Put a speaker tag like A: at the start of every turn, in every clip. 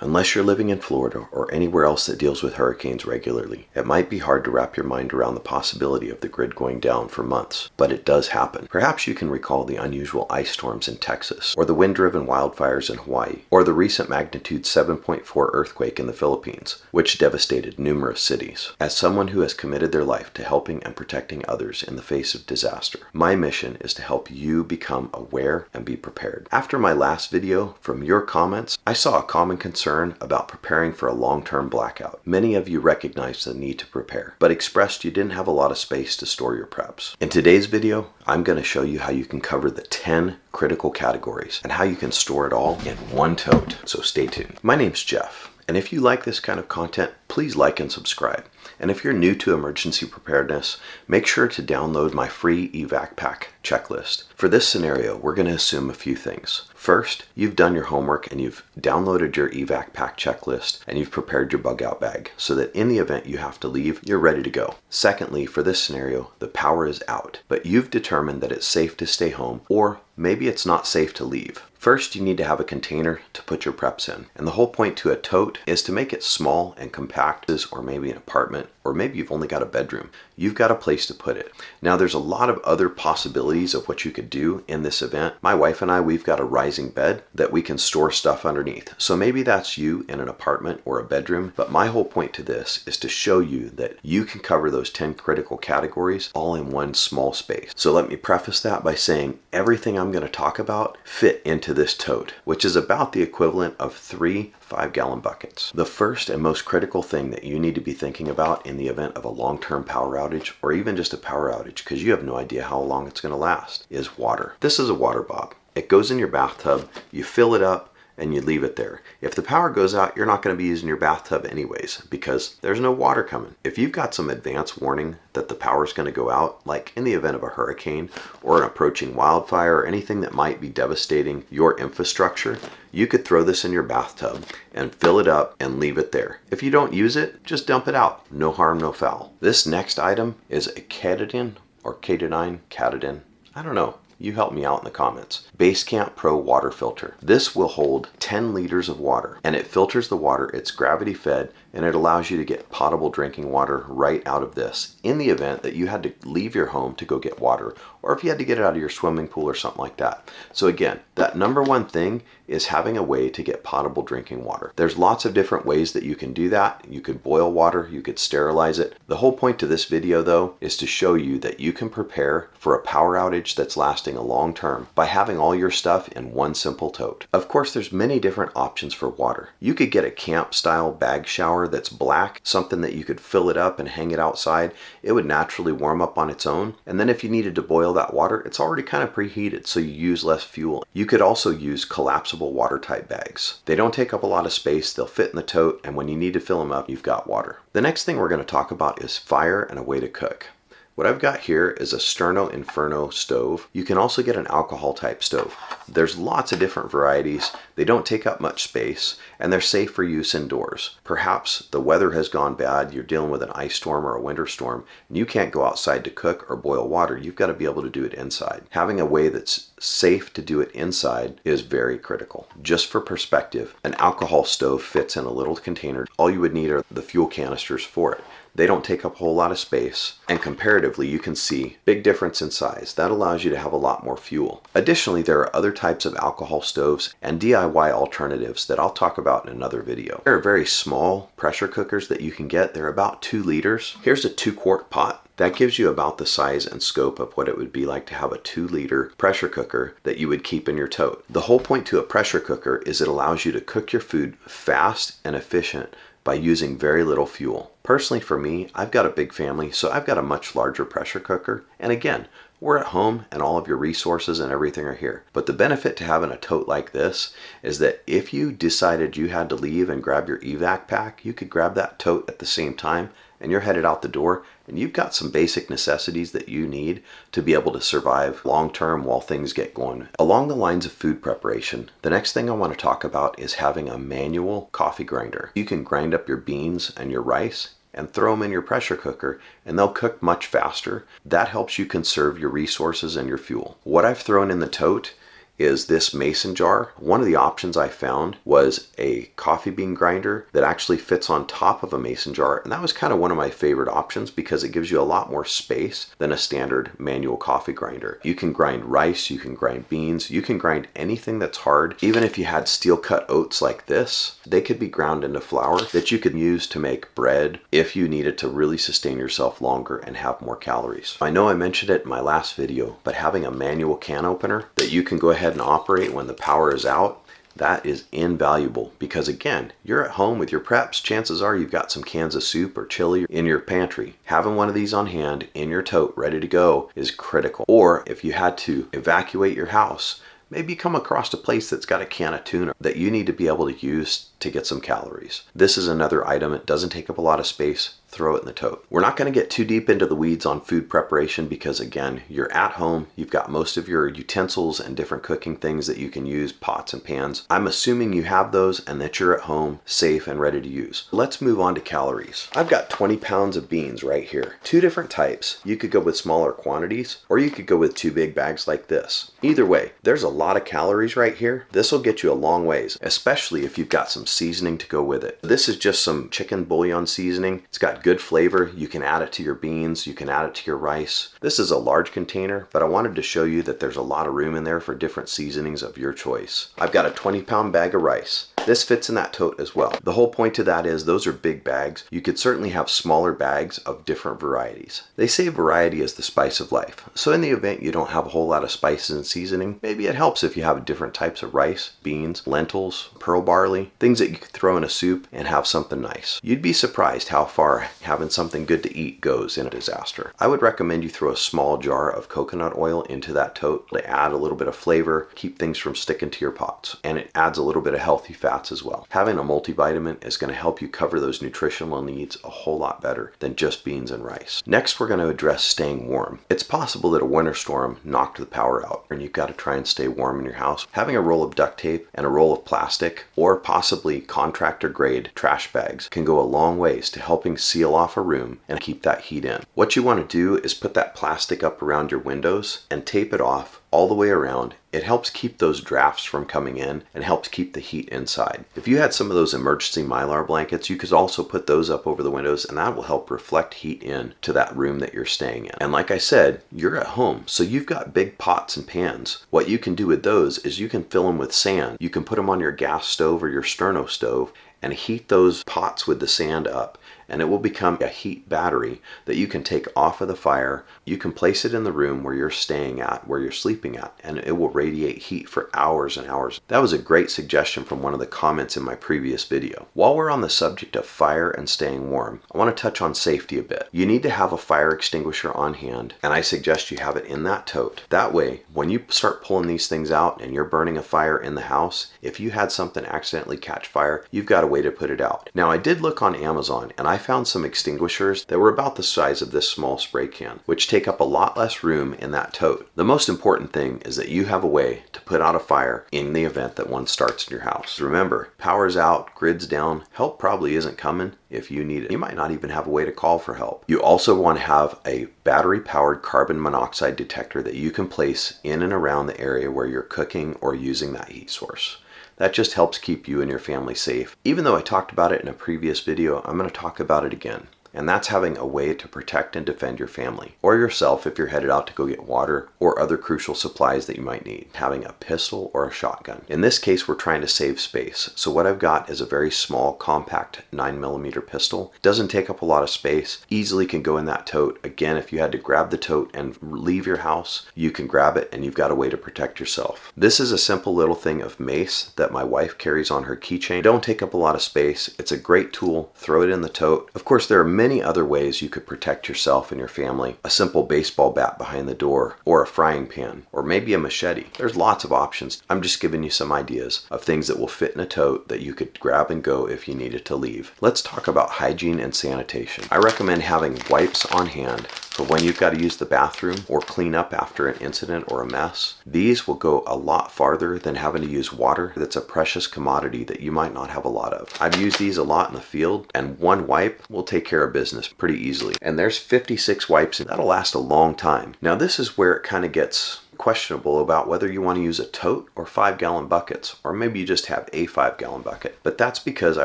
A: Unless you're living in Florida or anywhere else that deals with hurricanes regularly, it might be hard to wrap your mind around the possibility of the grid going down for months, but it does happen. Perhaps you can recall the unusual ice storms in Texas, or the wind-driven wildfires in Hawaii, or the recent magnitude 7.4 earthquake in the Philippines, which devastated numerous cities. As someone who has committed their life to helping and protecting others in the face of disaster, my mission is to help you become aware and be prepared. After my last video, from your comments, I saw a common concern about preparing for a long-term blackout. Many of you recognized the need to prepare, but expressed you didn't have a lot of space to store your preps. In today's video, I'm going to show you how you can cover the 10 critical categories and how you can store it all in one tote. So stay tuned. My name's Jeff, and if you like this kind of content, please like and subscribe. And if you're new to emergency preparedness, make sure to download my free Evac-Pack checklist. For this scenario, we're going to assume a few things. First, you've done your homework and you've downloaded your Evac-Pack checklist and you've prepared your bug out bag so that in the event you have to leave, you're ready to go. Secondly, for this scenario, the power is out, but you've determined that it's safe to stay home, or maybe it's not safe to leave. First, you need to have a container to put your preps in. And the whole point to a tote is to make it small and compact, or maybe an apartment, or maybe you've only got a bedroom. You've got a place to put it. Now, there's a lot of other possibilities of what you could do in this event. My wife and I, we've got a rising bed that we can store stuff underneath. So maybe that's you in an apartment or a bedroom. But my whole point to this is to show you that you can cover those 10 critical categories all in one small space. So let me preface that by saying everything I'm going to talk about fit into this tote, which is about the equivalent of 3 5-gallon buckets. The first and most critical thing that you need to be thinking about in the event of a long-term power outage, or even just a power outage because you have no idea how long it's going to last, is water. This is a water bob. It goes in your bathtub, you fill it up, and you leave it there. If the power goes out, you're not going to be using your bathtub anyways because there's no water coming. If you've got some advance warning that the power is going to go out, like in the event of a hurricane or an approaching wildfire or anything that might be devastating your infrastructure, you could throw this in your bathtub and fill it up and leave it there. If you don't use it, just dump it out. No harm, no foul. This next item is a Katadyn or Katadyn. I don't know. You help me out in the comments. Basecamp Pro water filter. This will hold 10 liters of water and it filters the water. It's gravity fed and it allows you to get potable drinking water right out of this in the event that you had to leave your home to go get water, or if you had to get it out of your swimming pool or something like that. So again, that number one thing is having a way to get potable drinking water. There's lots of different ways that you can do that. You could boil water, you could sterilize it. The whole point to this video though is to show you that you can prepare for a power outage that's lasting a long term by having all your stuff in one simple tote. Of course, there's many different options for water. You could get a camp style bag shower that's black, something that you could fill it up and hang it outside. It would naturally warm up on its own. And then if you needed to boil that water, it's already kind of preheated, so you use less fuel. You could also use collapsible water type bags. They don't take up a lot of space, they'll fit in the tote, and when you need to fill them up, you've got water. The next thing we're going to talk about is fire and a way to cook. What I've got here is a Sterno Inferno stove. You can also get an alcohol type stove. There's lots of different varieties. They don't take up much space and they're safe for use indoors. Perhaps the weather has gone bad, you're dealing with an ice storm or a winter storm, and you can't go outside to cook or boil water. You've got to be able to do it inside. Having a way that's safe to do it inside is very critical. Just for perspective, an alcohol stove fits in a little container. All you would need are the fuel canisters for it. They don't take up a whole lot of space, and comparatively you can see big difference in size. That allows you to have a lot more fuel. Additionally, there are other types of alcohol stoves and DIY alternatives that I'll talk about in another video. There are very small pressure cookers that you can get. They're about 2 liters. Here's a 2-quart pot. That gives you about the size and scope of what it would be like to have a 2-liter pressure cooker that you would keep in your tote. The whole point to a pressure cooker is it allows you to cook your food fast and efficient by using very little fuel. Personally for me, I've got a big family, so I've got a much larger pressure cooker. And again, we're at home and all of your resources and everything are here. But the benefit to having a tote like this is that if you decided you had to leave and grab your Evac-Pack, you could grab that tote at the same time and you're headed out the door and you've got some basic necessities that you need to be able to survive long term while things get going. Along the lines of food preparation, the next thing I want to talk about is having a manual coffee grinder. You can grind up your beans and your rice and throw them in your pressure cooker and they'll cook much faster. That helps you conserve your resources and your fuel. What I've thrown in the tote is this mason jar. One of the options I found was a coffee bean grinder that actually fits on top of a mason jar, and that was kind of one of my favorite options because it gives you a lot more space than a standard manual coffee grinder. You can grind rice, you can grind beans, you can grind anything that's hard. Even if you had steel cut oats like this, they could be ground into flour that you could use to make bread if you needed to really sustain yourself longer and have more calories. I know I mentioned it in my last video, but having a manual can opener that you can go ahead and operate when the power is out, that is invaluable because again, you're at home with your preps, chances are you've got some cans of soup or chili in your pantry. Having one of these on hand in your tote ready to go is critical. Or if you had to evacuate your house, maybe you come across a place that's got a can of tuna that you need to be able to use to get some calories. This is another item. It doesn't take up a lot of space. Throw it in the tote. We're not going to get too deep into the weeds on food preparation because again, you're at home, you've got most of your utensils and different cooking things that you can use, pots and pans. I'm assuming you have those and that you're at home, safe and ready to use. Let's move on to calories. I've got 20 pounds of beans right here. Two different types. You could go with smaller quantities or you could go with two big bags like this. Either way, there's a lot of calories right here. This will get you a long ways, especially if you've got some seasoning to go with it. This is just some chicken bouillon seasoning. It's got good flavor. You can add it to your beans, you can add it to your rice. This is a large container, but I wanted to show you that there's a lot of room in there for different seasonings of your choice. I've got a 20-pound bag of rice. This fits in that tote as well. The whole point to that is those are big bags. You could certainly have smaller bags of different varieties. They say variety is the spice of life. So in the event you don't have a whole lot of spices and seasoning, maybe it helps if you have different types of rice, beans, lentils, pearl barley, things that you could throw in a soup and have something nice. You'd be surprised how far having something good to eat goes in a disaster. I would recommend you throw a small jar of coconut oil into that tote to add a little bit of flavor, keep things from sticking to your pots, and it adds a little bit of healthy fats as well. Having a multivitamin is going to help you cover those nutritional needs a whole lot better than just beans and rice. Next, we're going to address staying warm. It's possible that a winter storm knocked the power out and you've got to try and stay warm in your house. Having a roll of duct tape and a roll of plastic or possibly contractor grade trash bags can go a long ways to helping seal off a room and keep that heat in. What you want to do is put that plastic up around your windows and tape it off all the way around. It helps keep those drafts from coming in and helps keep the heat inside. If you had some of those emergency Mylar blankets, you could also put those up over the windows and that will help reflect heat in to that room that you're staying in. And like I said, you're at home, so you've got big pots and pans. What you can do with those is you can fill them with sand. You can put them on your gas stove or your sterno stove and heat those pots with the sand up, and it will become a heat battery that you can take off of the fire. You can place it in the room where you're staying at, where you're sleeping at, and it will radiate heat for hours and hours. That was a great suggestion from one of the comments in my previous video. While we're on the subject of fire and staying warm, I want to touch on safety a bit. You need to have a fire extinguisher on hand, and I suggest you have it in that tote. That way, when you start pulling these things out and you're burning a fire in the house, if you had something accidentally catch fire, you've got a way to put it out. Now, I did look on Amazon and I found some extinguishers that were about the size of this small spray can, which take up a lot less room in that tote. The most important thing is that you have a way to put out a fire in the event that one starts in your house. Remember, power's out, grid's down, help probably isn't coming. If you need it, you might not even have a way to call for help. You also want to have a battery-powered carbon monoxide detector that you can place in and around the area where you're cooking or using that heat source. That just helps keep you and your family safe. Even though I talked about it in a previous video, I'm going to talk about it again. And that's having a way to protect and defend your family or yourself if you're headed out to go get water or other crucial supplies that you might need. Having a pistol or a shotgun. In this case, we're trying to save space. So what I've got is a very small, compact 9mm pistol. Doesn't take up a lot of space. Easily can go in that tote. Again, if you had to grab the tote and leave your house, you can grab it and you've got a way to protect yourself. This is a simple little thing of mace that my wife carries on her keychain. Don't take up a lot of space. It's a great tool. Throw it in the tote. Of course, there are many other ways you could protect yourself and your family. A simple baseball bat behind the door, or a frying pan, or maybe a machete. There's lots of options. I'm just giving you some ideas of things that will fit in a tote that you could grab and go if you needed to leave. Let's talk about hygiene and sanitation. I recommend having wipes on hand for when you've got to use the bathroom or clean up after an incident or a mess. These will go a lot farther than having to use water that's a precious commodity that you might not have a lot of. I've used these a lot in the field, and one wipe will take care of business pretty easily. And there's 56 wipes, and that'll last a long time. Now this is where it kind of gets questionable about whether you want to use a tote or 5-gallon buckets, or maybe you just have a 5-gallon bucket. But that's because I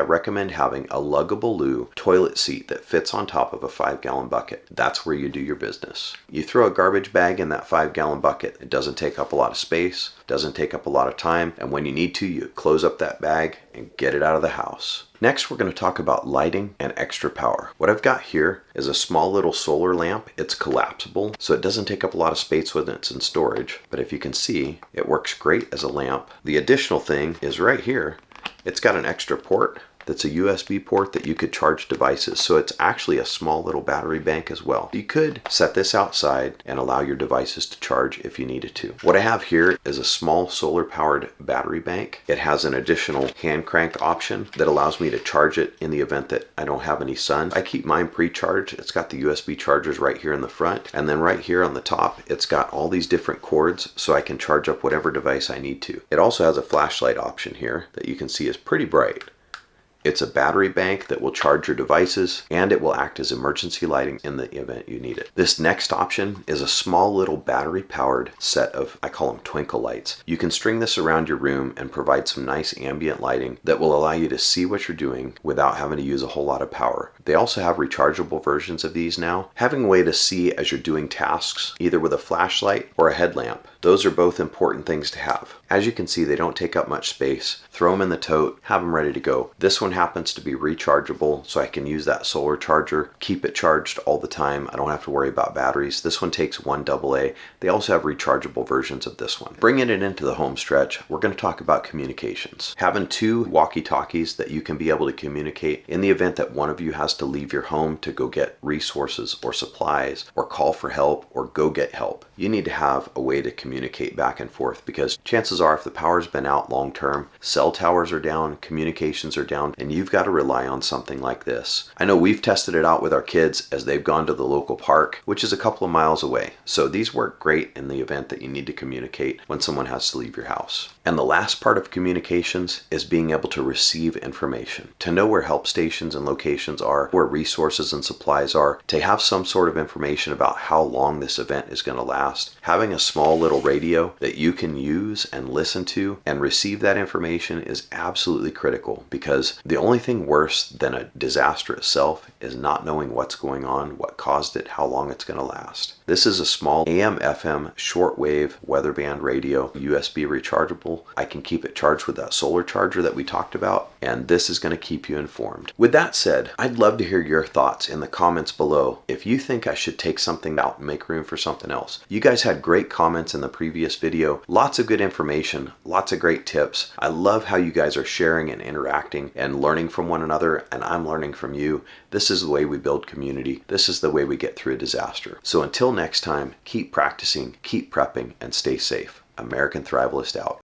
A: recommend having a luggable loo toilet seat that fits on top of a 5-gallon bucket. That's where you do your business. You throw a garbage bag in that 5-gallon bucket. It doesn't take up a lot of space, doesn't take up a lot of time, and when you need to, you close up that bag and get it out of the house. Next, we're going to talk about lighting and extra power. What I've got here is a small little solar lamp. It's collapsible, so it doesn't take up a lot of space when it's in storage. But if you can see, it works great as a lamp. The additional thing is right here. It's got an extra port that's a USB port that you could charge devices. So it's actually a small little battery bank as well. You could set this outside and allow your devices to charge if you needed to. What I have here is a small solar powered battery bank. It has an additional hand crank option that allows me to charge it in the event that I don't have any sun. I keep mine pre-charged. It's got the USB chargers right here in the front, and then right here on the top it's got all these different cords so I can charge up whatever device I need to. It also has a flashlight option here that you can see is pretty bright. It's a battery bank that will charge your devices, and it will act as emergency lighting in the event you need it. This next option is a small little battery powered set of, I call them twinkle lights. You can string this around your room and provide some nice ambient lighting that will allow you to see what you're doing without having to use a whole lot of power. They also have rechargeable versions of these now. Having a way to see as you're doing tasks, either with a flashlight or a headlamp, those are both important things to have. As you can see, they don't take up much space. Throw them in the tote, have them ready to go. This one happens to be rechargeable, so I can use that solar charger, keep it charged all the time. I don't have to worry about batteries. This one takes 1 AA. They also have rechargeable versions of this one. Bringing it into the home stretch, we're going to talk about communications. Having 2 walkie-talkies that you can be able to communicate in the event that one of you has to leave your home to go get resources or supplies or call for help or go get help. You need to have a way to communicate back and forth, because chances are if the power's been out long term, cell towers are down, communications are down, and you've got to rely on something like this. I know we've tested it out with our kids as they've gone to the local park, which is a couple of miles away. So these work great in the event that you need to communicate when someone has to leave your house. And the last part of communications is being able to receive information, to know where help stations and locations are, where resources and supplies are, to have some sort of information about how long this event is going to last. Having a small little radio that you can use and listen to and receive that information is absolutely critical, because the only thing worse than a disaster itself is not knowing what's going on, what caused it, how long it's going to last. This is a small AM/FM shortwave weather band radio, USB rechargeable. I can keep it charged with that solar charger that we talked about, and this is going to keep you informed. With that said, I'd love to hear your thoughts in the comments below. If you think I should take something out and make room for something else. You guys had great comments in the previous video. Lots of good information, lots of great tips. I love how you guys are sharing and interacting and learning from one another, and I'm learning from you. This is the way we build community. This is the way we get through a disaster. So until next time, keep practicing, keep prepping, and stay safe. American Thrivalist out.